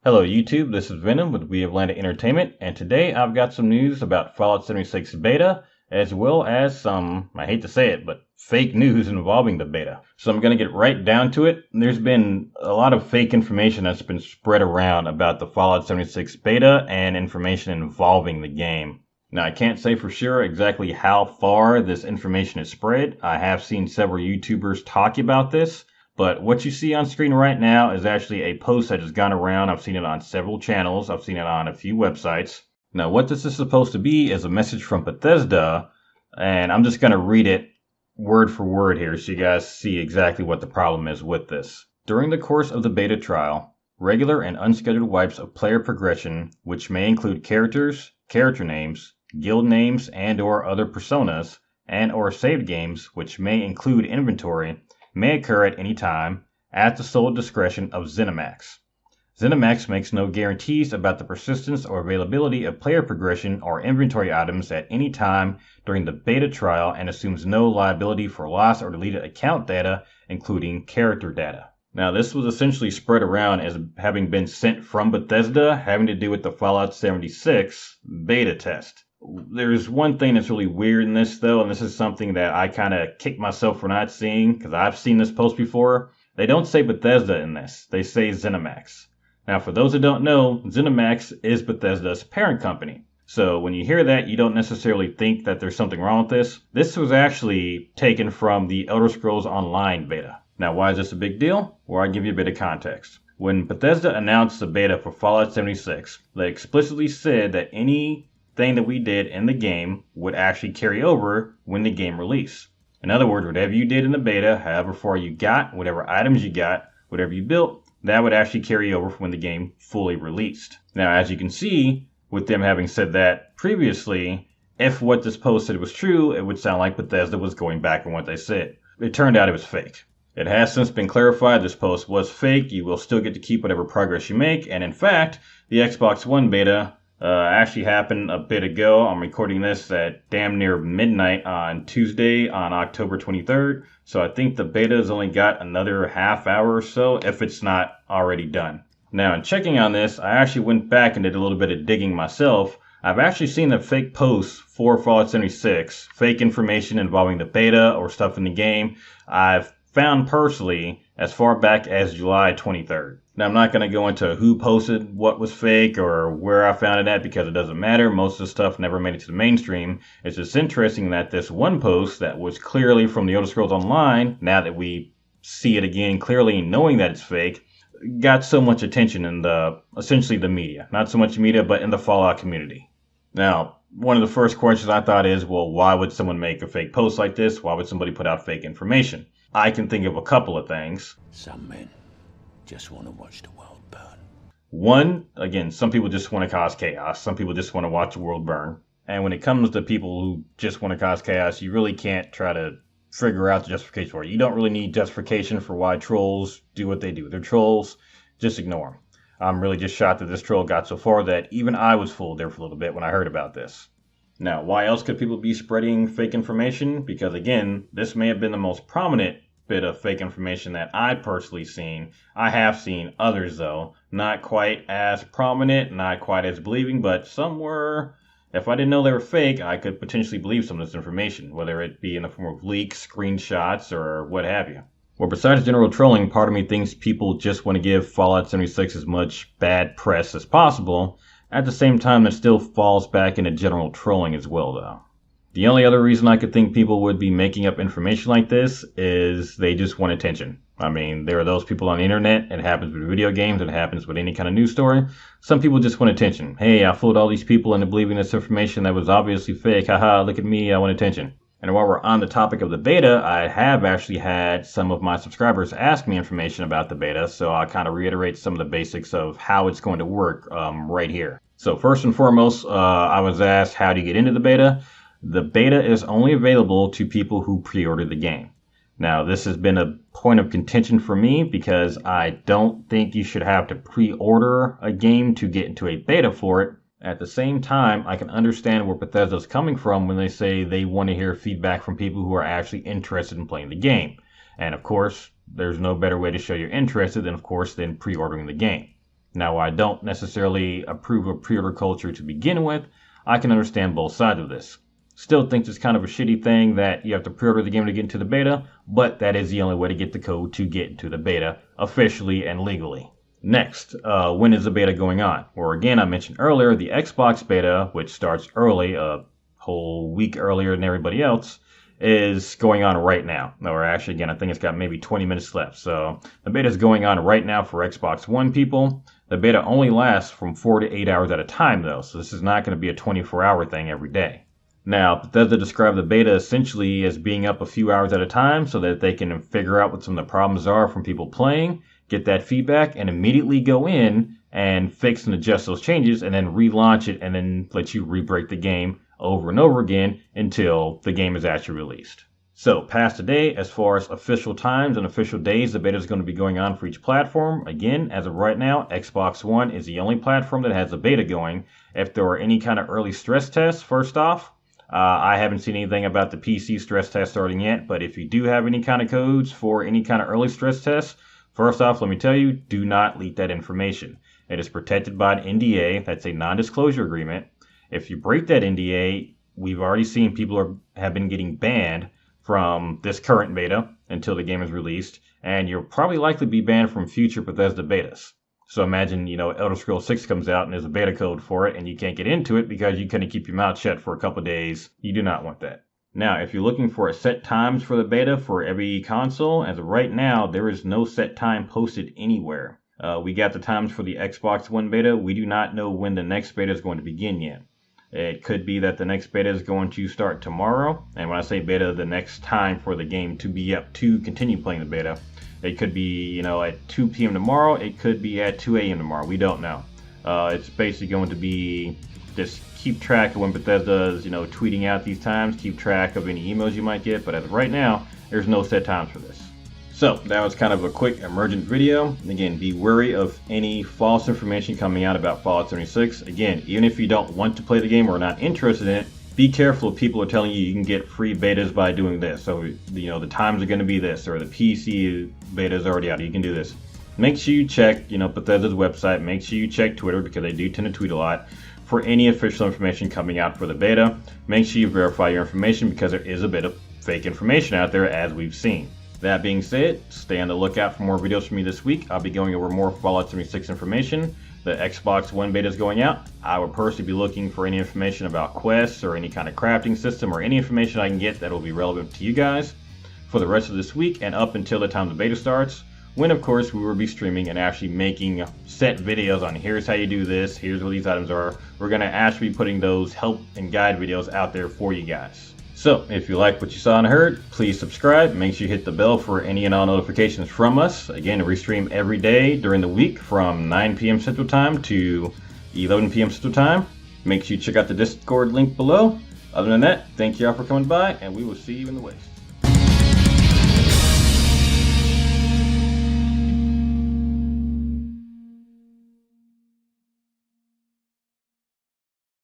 Hello YouTube, this is Venom with We Have Landed Entertainment, and today I've got some news about Fallout 76 beta, as well as some, I hate to say it, but fake news involving the beta. So I'm going to get right down to it. There's been a lot of fake information that's been spread around about the Fallout 76 beta and information involving the game. Now, I can't say for sure exactly how far this information is spread. I have seen several YouTubers talk about this. But what you see on screen right now is actually a post that has gone around. I've seen it on several channels. I've seen it on a few websites. Now, what this is supposed to be is a message from Bethesda, and I'm just going to read it word for word here so you guys see exactly what the problem is with this. During the course of the beta trial, regular and unscheduled wipes of player progression, which may include characters, character names, guild names, and/or other personas, and/or saved games, which may include inventory, may occur at any time at the sole discretion of ZeniMax. ZeniMax makes no guarantees about the persistence or availability of player progression or inventory items at any time during the beta trial and assumes no liability for lost or deleted account data, including character data. Now, this was essentially spread around as having been sent from Bethesda, having to do with the Fallout 76 beta test. There's one thing that's really weird in this, though, and this is something that I kind of kick myself for not seeing, because I've seen this post before. They don't say Bethesda in this. They say ZeniMax. Now, for those who don't know, ZeniMax is Bethesda's parent company. So when you hear that, you don't necessarily think that there's something wrong with this. This was actually taken from the Elder Scrolls Online beta. Now, why is this a big deal? Well, I'll give you a bit of context. When Bethesda announced the beta for Fallout 76, they explicitly said that anything that we did in the game would actually carry over when the game released. In other words, whatever you did in the beta, however far you got, whatever items you got, whatever you built, that would actually carry over when the game fully released. Now, as you can see, with them having said that previously, if what this post said was true, it would sound like Bethesda was going back on what they said. It turned out it was fake. It has since been clarified this post was fake. You will still get to keep whatever progress you make, and in fact, the Xbox One beta actually happened a bit ago. I'm recording this at damn near midnight on Tuesday on October 23rd. So I think the beta has only got another half hour or so if it's not already done. Now, in checking on this, I actually went back and did a little bit of digging myself. I've actually seen the fake posts for Fallout 76, fake information involving the beta or stuff in the game. I've found personally as far back as July 23rd. Now, I'm not going to go into who posted what was fake or where I found it at because it doesn't matter. Most of the stuff never made it to the mainstream. It's just interesting that this one post that was clearly from the Elder Scrolls Online, now that we see it again clearly knowing that it's fake, got so much attention in essentially the media. Not so much media, but in the Fallout community. Now, one of the first questions I thought is, well, why would someone make a fake post like this? Why would somebody put out fake information? I can think of a couple of things. Some men just want to watch the world burn. One, again, some people just want to cause chaos. Some people just want to watch the world burn. And when it comes to people who just want to cause chaos, you really can't try to figure out the justification for it. You don't really need justification for why trolls do what they do. They're trolls. Just ignore them. I'm really just shocked that this troll got so far that even I was fooled there for a little bit when I heard about this. Now, why else could people be spreading fake information? Because again, this may have been the most prominent bit of fake information that I personally seen. I have seen others though, not quite as prominent, not quite as believing, but some were. If I didn't know they were fake, I could potentially believe some of this information, whether it be in the form of leaks, screenshots, or what have you. Well, besides general trolling, part of me thinks people just want to give Fallout 76 as much bad press as possible. At the same time, it still falls back into general trolling as well, though. The only other reason I could think people would be making up information like this is they just want attention. I mean, there are those people on the internet. It happens with video games. It happens with any kind of news story. Some people just want attention. Hey, I fooled all these people into believing this information that was obviously fake. Haha, look at me. I want attention. And while we're on the topic of the beta, I have actually had some of my subscribers ask me information about the beta, so I'll kind of reiterate some of the basics of how it's going to work right here. So first and foremost, I was asked, how do you get into the beta? The beta is only available to people who pre-order the game. Now, this has been a point of contention for me because I don't think you should have to pre-order a game to get into a beta for it. At the same time, I can understand where Bethesda's coming from when they say they want to hear feedback from people who are actually interested in playing the game. And of course, there's no better way to show you're interested than, of course, than pre-ordering the game. Now, I don't necessarily approve of pre-order culture to begin with. I can understand both sides of this. Still think it's kind of a shitty thing that you have to pre-order the game to get into the beta, but that is the only way to get the code to get into the beta officially and legally. Next, when is the beta going on? Well, again, I mentioned earlier, the Xbox beta, which starts early, a whole week earlier than everybody else, is going on right now. Or actually, again, I think it's got maybe 20 minutes left. So the beta is going on right now for Xbox One people. The beta only lasts from 4 to 8 hours at a time, though, so this is not going to be a 24-hour thing every day. Now, Bethesda described the beta essentially as being up a few hours at a time so that they can figure out what some of the problems are from people playing, get that feedback, and immediately go in and fix and adjust those changes, and then relaunch it and then let you re-break the game over and over again until the game is actually released. So, past today, as far as official times and official days the beta is going to be going on for each platform, again, as of right now, Xbox One is the only platform that has a beta going. If there are any kind of early stress tests, first off, I haven't seen anything about the PC stress test starting yet, but if you do have any kind of codes for any kind of early stress tests, first off, let me tell you, do not leak that information. It is protected by an NDA. That's a non-disclosure agreement. If you break that NDA, we've already seen people have been getting banned from this current beta until the game is released, and you'll probably likely be banned from future Bethesda betas. So imagine, Elder Scrolls 6 comes out and there's a beta code for it and you can't get into it because you couldn't keep your mouth shut for a couple of days. You do not want that. Now, if you're looking for a set times for the beta for every console, as of right now, there is no set time posted anywhere. We got the times for the Xbox One beta. We do not know when the next beta is going to begin yet. It could be that the next beta is going to start tomorrow. And when I say beta, the next time for the game to be up to continue playing the beta. It could be, at 2 p.m. tomorrow. It could be at 2 a.m. tomorrow. We don't know. It's basically going to be just keep track of when Bethesda is, tweeting out these times. Keep track of any emails you might get. But as of right now, there's no set times for this. So that was kind of a quick emergent video. Again, be wary of any false information coming out about Fallout 76. Again, even if you don't want to play the game or are not interested in it, be careful if people are telling you can get free betas by doing this. So, the times are going to be this, or the PC beta is already out. You can do this. Make sure you check, Bethesda's website. Make sure you check Twitter because they do tend to tweet a lot for any official information coming out for the beta. Make sure you verify your information because there is a bit of fake information out there as we've seen. That being said, stay on the lookout for more videos from me this week. I'll be going over more Fallout 76 information. The Xbox One beta is going out. I would personally be looking for any information about quests or any kind of crafting system or any information I can get that will be relevant to you guys for the rest of this week and up until the time the beta starts, when of course we will be streaming and actually making set videos on here's how you do this, here's what these items are. We're going to actually be putting those help and guide videos out there for you guys. So, if you like what you saw and heard, please subscribe. Make sure you hit the bell for any and all notifications from us. Again, we stream every day during the week from 9 p.m. Central Time to 11 p.m. Central Time. Make sure you check out the Discord link below. Other than that, thank you all for coming by, and we will see you in the waste.